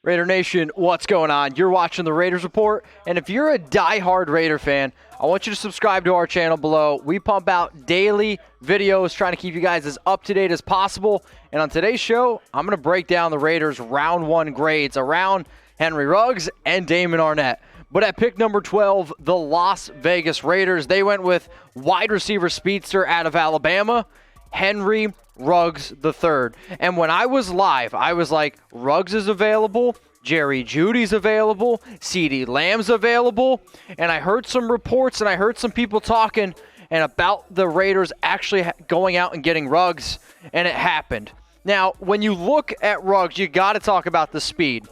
Raider Nation, what's going on? You're watching the Raiders Report, and if you're a diehard Raider fan, I want you to subscribe to our channel below. We pump out daily videos trying to keep you guys as up-to-date as possible, and on today's show, I'm going to break down the Raiders' Round 1 grades around Henry Ruggs and Damon Arnette. But at pick number 12, the Las Vegas Raiders, they went with wide receiver speedster out of Alabama, Henry Ruggs III. And when I was live, I was like, Ruggs is available, Jerry Jeudy's available, CeeDee Lamb's available, and I heard some reports and I heard some people talking and about the Raiders actually going out and getting Ruggs, and it happened. Now, when you look at Ruggs, you got to talk about the speed,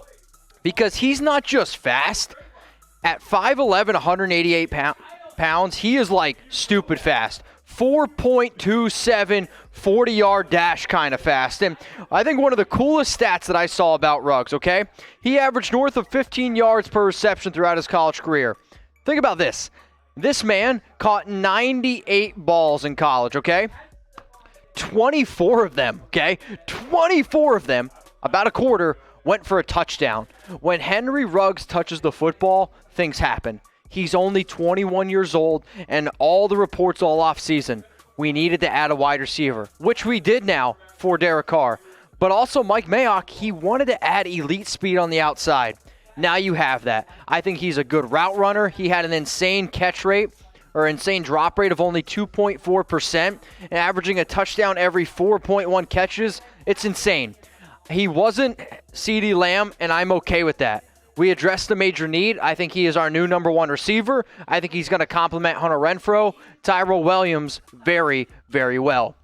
because he's not just fast. At 5'11", 188 pounds, he is like stupid fast. 4.27 40-yard dash kind of fast. And I think one of the coolest stats that I saw about Ruggs, okay? He averaged north of 15 yards per reception throughout his college career. Think about this. This man caught 98 balls in college, okay? 24 of them, okay? 24 of them, about a quarter, went for a touchdown. When Henry Ruggs touches the football, things happen. He's only 21 years old, and all the reports all offseason, we needed to add a wide receiver, which we did now for Derek Carr. But also Mike Mayock, he wanted to add elite speed on the outside. Now you have that. I think he's a good route runner. He had an insane catch rate, or insane drop rate of only 2.4%, and averaging a touchdown every 4.1 catches. It's insane. He wasn't CeeDee Lamb, and I'm okay with that. We addressed the major need. I think he is our new number one receiver. I think he's going to complement Hunter Renfrow, Tyrell Williams very, very well.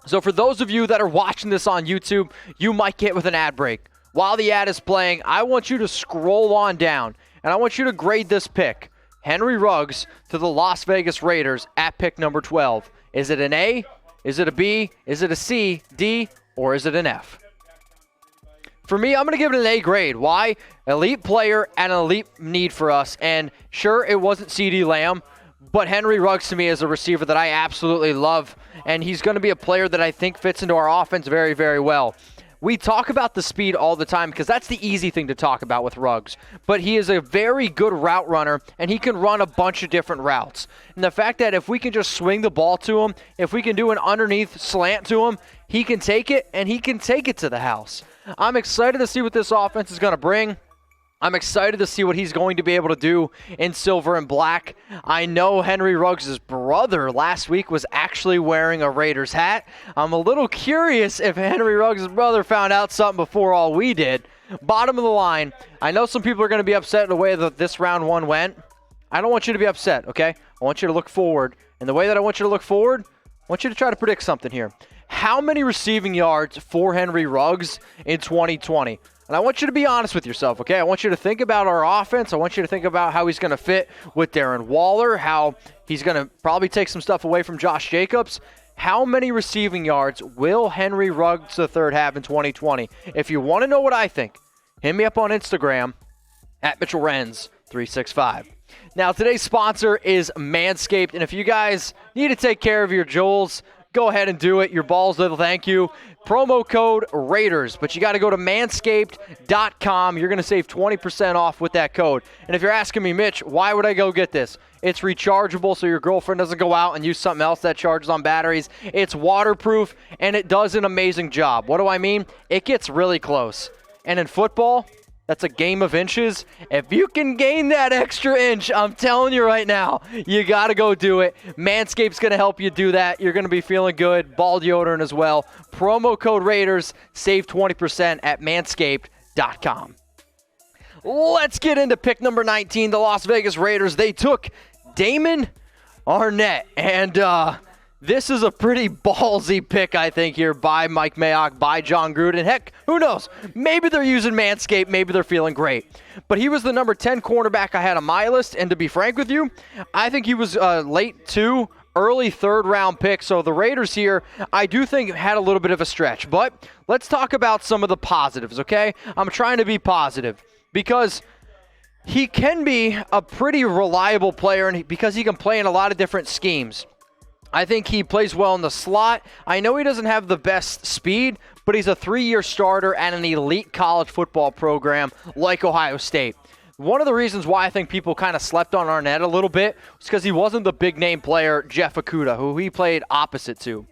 So for those of you that are watching this on YouTube, you might get with an ad break. While the ad is playing, I want you to scroll on down, and I want you to grade this pick. Henry Ruggs to the Las Vegas Raiders at pick number 12. Is it an A? Is it a B? Is it a C, D, or is it an F? For me, I'm going to give it an A grade. Why? Elite player and an elite need for us. And sure, it wasn't CeeDee Lamb, but Henry Ruggs to me is a receiver that I absolutely love. And he's going to be a player that I think fits into our offense very, very well. We talk about the speed all the time because that's the easy thing to talk about with Ruggs. But he is a very good route runner, and he can run a bunch of different routes. And the fact that if we can just swing the ball to him, if we can do an underneath slant to him, he can take it, and he can take it to the house. I'm excited to see what this offense is going to bring. I'm excited to see what he's going to be able to do in silver and black. I know Henry Ruggs' brother last week was actually wearing a Raiders hat. I'm a little curious if Henry Ruggs' brother found out something before all we did. Bottom of the line, I know some people are going to be upset at the way that this round one went. I don't want you to be upset, okay? I want you to look forward. And the way that I want you to look forward, I want you to try to predict something here. How many receiving yards for Henry Ruggs in 2020? And I want you to be honest with yourself, okay? I want you to think about our offense. I want you to think about how he's going to fit with Darren Waller, how he's going to probably take some stuff away from Josh Jacobs. How many receiving yards will Henry Ruggs III have in 2020? If you want to know what I think, hit me up on Instagram at Mitchell Renz 365. Now, today's sponsor is Manscaped, and if you guys need to take care of your jewels, go ahead and do it. Your balls will thank you. Promo code Raiders, but you got to go to manscaped.com. You're going to save 20% off with that code. And if you're asking me, Mitch, why would I go get this? It's rechargeable so your girlfriend doesn't go out and use something else that charges on batteries. It's waterproof, and it does an amazing job. What do I mean? It gets really close. And in football, that's a game of inches. If you can gain that extra inch, I'm telling you right now, you got to go do it. Manscaped's going to help you do that. You're going to be feeling good. Ball deodorant as well. Promo code Raiders. Save 20% at manscaped.com. Let's get into pick number 19. The Las Vegas Raiders, they took Damon Arnette. And this is a pretty ballsy pick, I think, here by Mike Mayock, by John Gruden. Heck, who knows? Maybe they're using Manscaped. Maybe they're feeling great. But he was the number 10 cornerback I had on my list. And to be frank with you, I think he was late 2, early 3rd round pick. So the Raiders here, I do think had a little bit of a stretch. But let's talk about some of the positives, okay? I'm trying to be positive because he can be a pretty reliable player and because he can play in a lot of different schemes. I think he plays well in the slot. I know he doesn't have the best speed, but he's a 3-year starter at an elite college football program like Ohio State. One of the reasons why I think people kind of slept on Arnette a little bit was because he wasn't the big-name player, Jeff Okudah, who he played opposite to.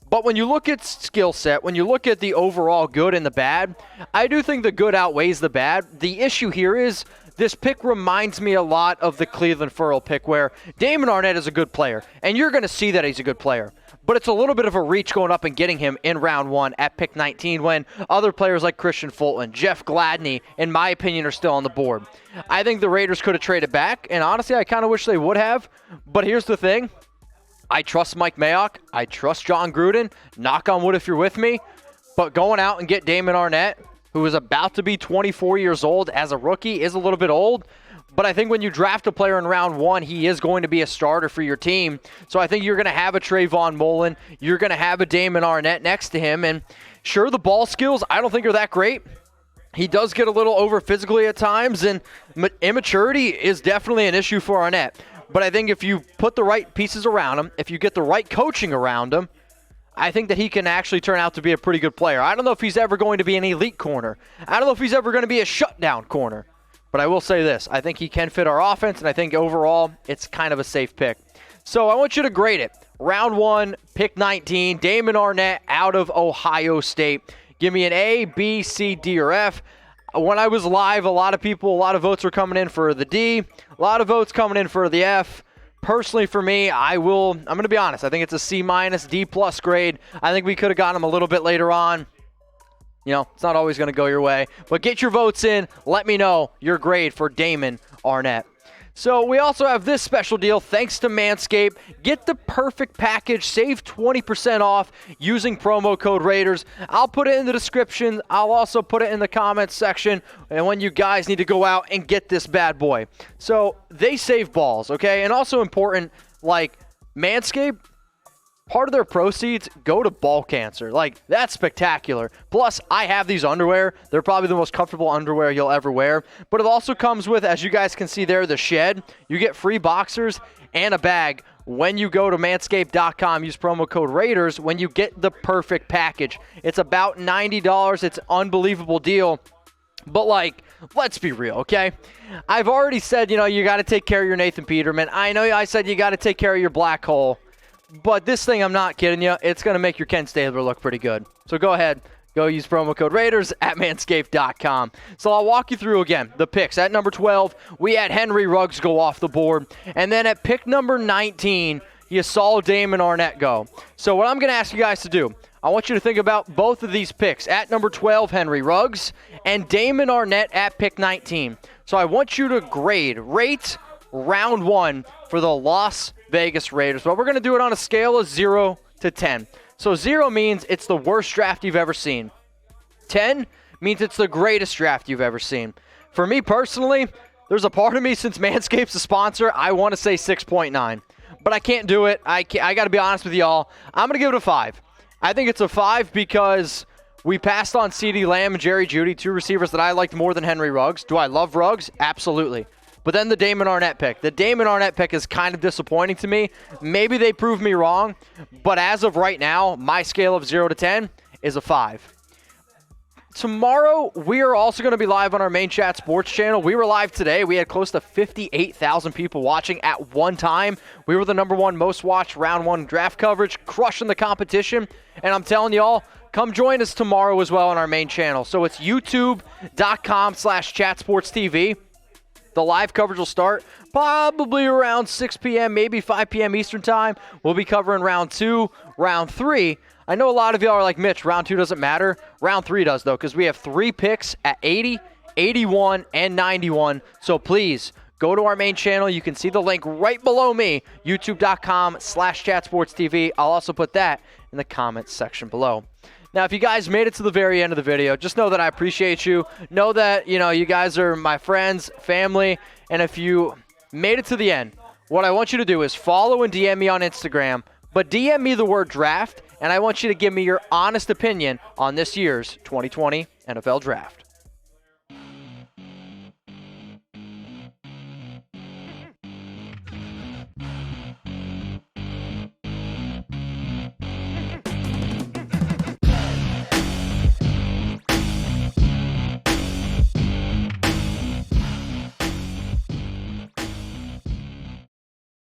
But when you look at skill set, when you look at the overall good and the bad, I do think the good outweighs the bad. The issue here is this pick reminds me a lot of the Cleveland Furl pick, where Damon Arnette is a good player, and you're going to see that he's a good player. But it's a little bit of a reach going up and getting him in round 1 at pick 19 when other players like Christian Fulton, Jeff Gladney, in my opinion, are still on the board. I think the Raiders could have traded back, and honestly, I kind of wish they would have. But here's the thing. I trust Mike Mayock. I trust John Gruden. Knock on wood if you're with me. But going out and get Damon Arnette, who is about to be 24 years old as a rookie, is a little bit old. But I think when you draft a player in round 1, he is going to be a starter for your team. So I think you're going to have a Trayvon Mullen. You're going to have a Damon Arnette next to him. And sure, the ball skills, I don't think are that great. He does get a little over physically at times, and immaturity is definitely an issue for Arnette. But I think if you put the right pieces around him, if you get the right coaching around him, I think that he can actually turn out to be a pretty good player. I don't know if he's ever going to be an elite corner. I don't know if he's ever going to be a shutdown corner. But I will say this. I think he can fit our offense, and I think overall it's kind of a safe pick. So I want you to grade it. Round 1, pick 19, Damon Arnette out of Ohio State. Give me an A, B, C, D, or F. When I was live, a lot of votes were coming in for the D. A lot of votes coming in for the F. Personally, for me, I'm going to be honest. I think it's a C-, D+ grade. I think we could have gotten him a little bit later on. You know, it's not always going to go your way. But get your votes in. Let me know your grade for Damon Arnette. So we also have this special deal thanks to Manscaped. Get the perfect package. Save 20% off using promo code Raiders. I'll put it in the description. I'll also put it in the comments section. And when you guys need to go out and get this bad boy. So they save balls, okay? And also important, like Manscaped, part of their proceeds go to ball cancer. Like, that's spectacular. Plus, I have these underwear. They're probably the most comfortable underwear you'll ever wear. But it also comes with, as you guys can see there, the shed. You get free boxers and a bag when you go to manscaped.com. Use promo code Raiders when you get the perfect package. It's about $90. It's an unbelievable deal. But, like, let's be real, okay? I've already said, you got to take care of your Nathan Peterman. I know I said you got to take care of your black hole. But this thing, I'm not kidding you, it's going to make your Ken Stabler look pretty good. So go ahead, go use promo code Raiders at manscaped.com. So I'll walk you through again the picks. At number 12, we had Henry Ruggs go off the board. And then at pick number 19, you saw Damon Arnette go. So what I'm going to ask you guys to do, I want you to think about both of these picks. At number 12, Henry Ruggs, and Damon Arnette at pick 19. So I want you to rate round 1 for the Las Vegas Raiders. But we're going to do it on a scale of 0 to 10. So 0 means it's the worst draft you've ever seen. 10 means it's the greatest draft you've ever seen. For me personally, there's a part of me, since Manscaped's a sponsor, I want to say 6.9. But I can't do it. I got to be honest with y'all. I'm going to give it a 5. I think it's a 5 because we passed on CeeDee Lamb and Jerry Jeudy, 2 receivers that I liked more than Henry Ruggs. Do I love Ruggs? Absolutely. But then the Damon Arnette pick. The Damon Arnette pick is kind of disappointing to me. Maybe they prove me wrong, but as of right now, my scale of 0 to 10 is a 5. Tomorrow, we are also going to be live on our Main Chat Sports channel. We were live today. We had close to 58,000 people watching at one time. We were the number 1 most watched round 1 draft coverage, crushing the competition. And I'm telling y'all, come join us tomorrow as well on our main channel. So it's youtube.com/chatsportstv. The live coverage will start probably around 6 p.m., maybe 5 p.m. Eastern time. We'll be covering round 2, round 3. I know a lot of y'all are like, Mitch, round 2 doesn't matter. Round 3 does, though, because we have 3 picks at 80, 81, and 91. So please, go to our main channel. You can see the link right below me, youtube.com/chatsportstv. I'll also put that in the comments section below. Now, if you guys made it to the very end of the video, just know that I appreciate you. Know that, you guys are my friends, family, and if you made it to the end, what I want you to do is follow and DM me on Instagram, but DM me the word draft, and I want you to give me your honest opinion on this year's 2020 NFL Draft.